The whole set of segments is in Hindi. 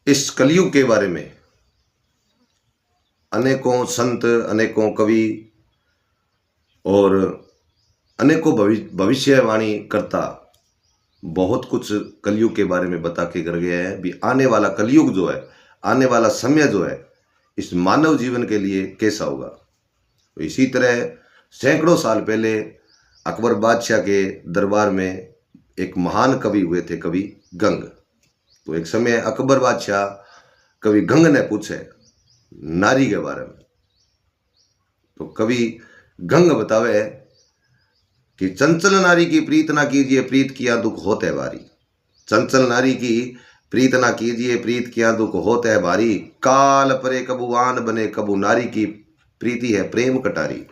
इस कलयुग के बारे में अनेकों संत, अनेकों कवि और अनेकों भविष्यवाणी करता बहुत कुछ कलयुग के बारे में बता के कर गया है। भी आने वाला कलयुग जो है, आने वाला समय जो है, इस मानव जीवन के लिए कैसा होगा। तो इसी तरह सैकड़ों साल पहले अकबर बादशाह के दरबार में एक महान कवि हुए थे, कवि गंग। तो एक समय अकबर बादशाह कवि गंग ने पूछे नारी के बारे में। तो कवि गंग बतावे कि चंचल नारी की प्रीत ना कीजिए, प्रीत किया दुख होते है भारी। चंचल नारी की प्रीत ना कीजिए, प्रीत किया दुख होते है भारी। काल परे कबू आन बने, कबू नारी की प्रीति है प्रेम कटारी।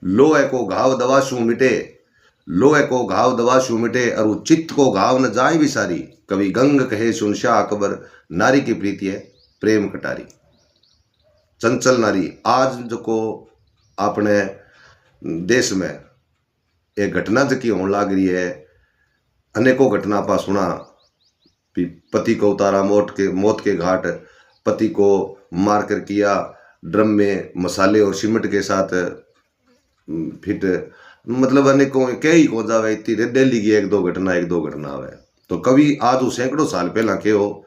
लोहे को घाव दवाशु मिटे, लोहे को घाव दवाशु मिटे, और चित्त को घाव न जाए विसारी। कवि गंग कहे सुन शाह अकबर, नारी की प्रीति है प्रेम कटारी। चंचल नारी आज जो को अपने देश में एक घटना जकी होने लग रही है। अनेकों घटना पा सुना, पति को उतारा मौत के घाट, पति को मार कर किया ड्रम में मसाले और सीमेंट के साथ फिट, मतलब अनेकों कई को जावे, इतनी डेली की एक दो घटना आवे। तो कवि आज वो सैकड़ों साल पहला के हो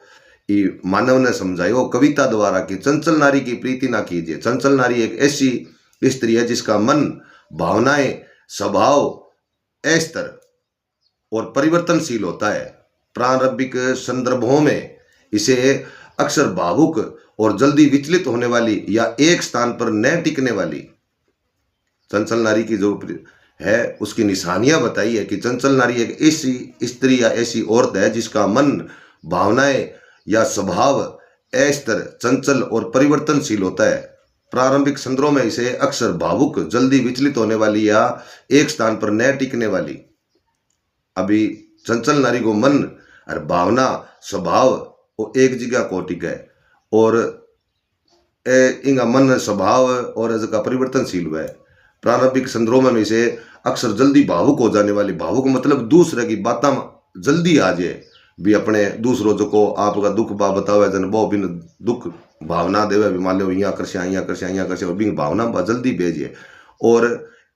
मानव ने समझायो कविता द्वारा कि चंचल नारी की प्रीति ना कीजिए। चंचल नारी एक ऐसी स्त्री है जिसका मन, भावनाएं, स्वभाव अस्थिर और परिवर्तनशील होता है। प्रारंभिक संदर्भों में इसे अक्सर भावुक और जल्दी विचलित होने वाली या एक स्थान पर न टिकने वाली। चंचल नारी की जो है उसकी निशानियां बताई है कि चंचल नारी एक ऐसी स्त्री या ऐसी औरत है जिसका मन, भावनाएं या स्वभाव अस्थिर, चंचल और परिवर्तनशील होता है। प्रारंभिक संदर्भों में इसे अक्सर भावुक, जल्दी विचलित होने वाली या एक स्थान पर न टिकने वाली। अभी चंचल नारी को मन और भावना, स्वभाव वो एक जगह को टिके, और इनका मन, स्वभाव और इसका परिवर्तनशील हुआ है। प्रारंभिक संदर्भों में इसे अक्सर जल्दी भावुक हो जाने वाली। भावुक मतलब दूसरे की बातें जल्दी आ जाए, भी अपने दूसरों जो को आपका दुख बा बतावे जन वो बिन दुख भावना देवे, भी मान लो यहाँ कर और बिन भावना जल्दी भेजिए। और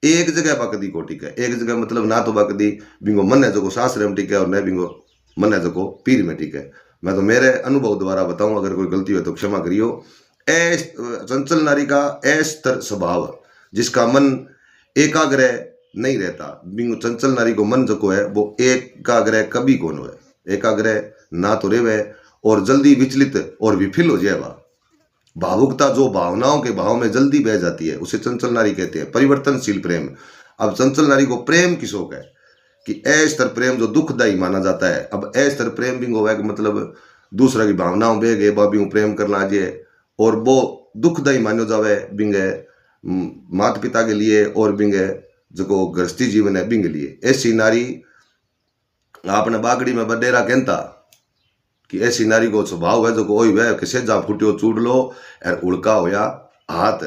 एक जगह बकदी को टिके, एक जगह मतलब ना तो बकदी बिंगो मन है जो सासरे में टिके और न बिंगो मन है जो पीर में टिके। मैं तो मेरे अनुभव द्वारा बताऊं, अगर कोई गलती हो तो क्षमा करियो। चंचल नारी का अस्थिर स्वभाव, जिसका मन एकाग्र नहीं रहता। बिंगो चंचल नारी को मन जो है वो एकाग्र कभी कौन हो, एकाग्र ना तो रेवे और जल्दी विचलित और विफल हो जाए। भावुकता जो भावनाओं के भाव में जल्दी बह जाती है उसे चंचल नारी कहते हैं। परिवर्तनशील प्रेम, अब चंचल नारी को प्रेम की शौक है कि अस्थिर प्रेम जो दुखदायी माना जाता है। अब अस्थिर प्रेम भी होगा मतलब दूसरा की भावनाओं बह गए बाबी प्रेम करना जाए, और वो दुखदायी मानो जावे बिंगे माता पिता के लिए और बिंगे जो गृहस्थी जीवन है बिंगे लिए। ऐसी नारी आपने बागड़ी में बडेरा कहता कि ऐसी नारी को स्वभाव है जो कोई वह किसे जा फुटियो चूड़ लो और उड़का होया हाथ।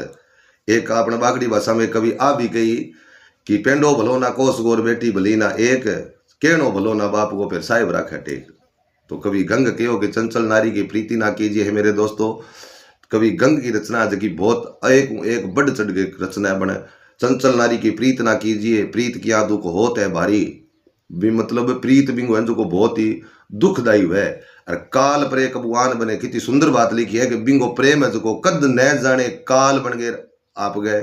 एक आपने बागड़ी भाषा में कभी आ भी कही कि पेंडो भलो ना कोस गोर बेटी भली ना एक, केनो भलो ना बाप को फिर साहिब रखे टेक। तो कभी गंग कहो कि चंचल नारी की प्रीति ना कीजिए है मेरे दोस्तों। कभी गंग की रचना जो कि बहुत एक बढ़ चढ़ के रचना बने। चंचल नारी की प्रीत ना कीजिए, प्रीत किया दुख होत है भारी। भी मतलब प्रीत बिंगो है जो को बहुत ही दुखदायी है। और काल परे कबुआन बने, कितनी सुंदर बात लिखी है कि बिंगो प्रेम है जो को कद न जाने काल बन गए आप गए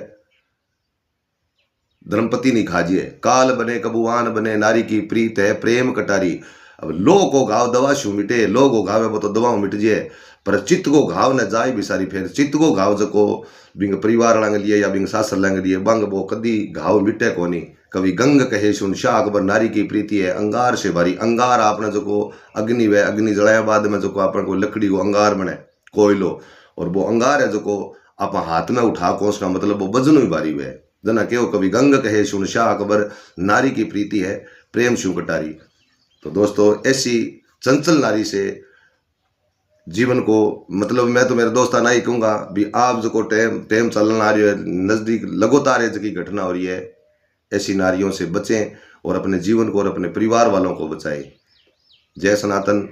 धर्मपति नहीं खाजिए। काल बने कबुआन बने, नारी की प्रीत है प्रेम कटारी। अब लो को घाव दवा शू मिटे, लो को घाव है वो तो दवा मिट जाए, पर चित्त को घाव न जाए बिसारी। फिर चित्त को घाव जो को बिंग परिवार लांग लिए या बिंग सासर लांग लिए बंग वो कदी घाव मिटे को नहीं। कवि गंग कहे सुन शाह अकबर, नारी की प्रीति है अंगार से भारी। अंगार आपने जो को अग्नि वे अग्नि जलाया बाद में जो को आपने को लकड़ी को अंगार बने कोयलो, और वो अंगार है जो को आप हाथ में उठा को उसका मतलब वो वजन ही भारी हुए जना के। कवि गंग कहे सुन शाह अकबर, नारी की प्रीति है प्रेम शू कटारी। तो दोस्तों ऐसी चंचल नारी से जीवन को मतलब मैं तो मेरे दोस्ता ना ही कहूँगा भी आप जो को टाइम चलना आ रही है नज़दीक लगातार है की घटना हो रही है, ऐसी नारियों से बचें और अपने जीवन को और अपने परिवार वालों को बचाएं। जय सनातन,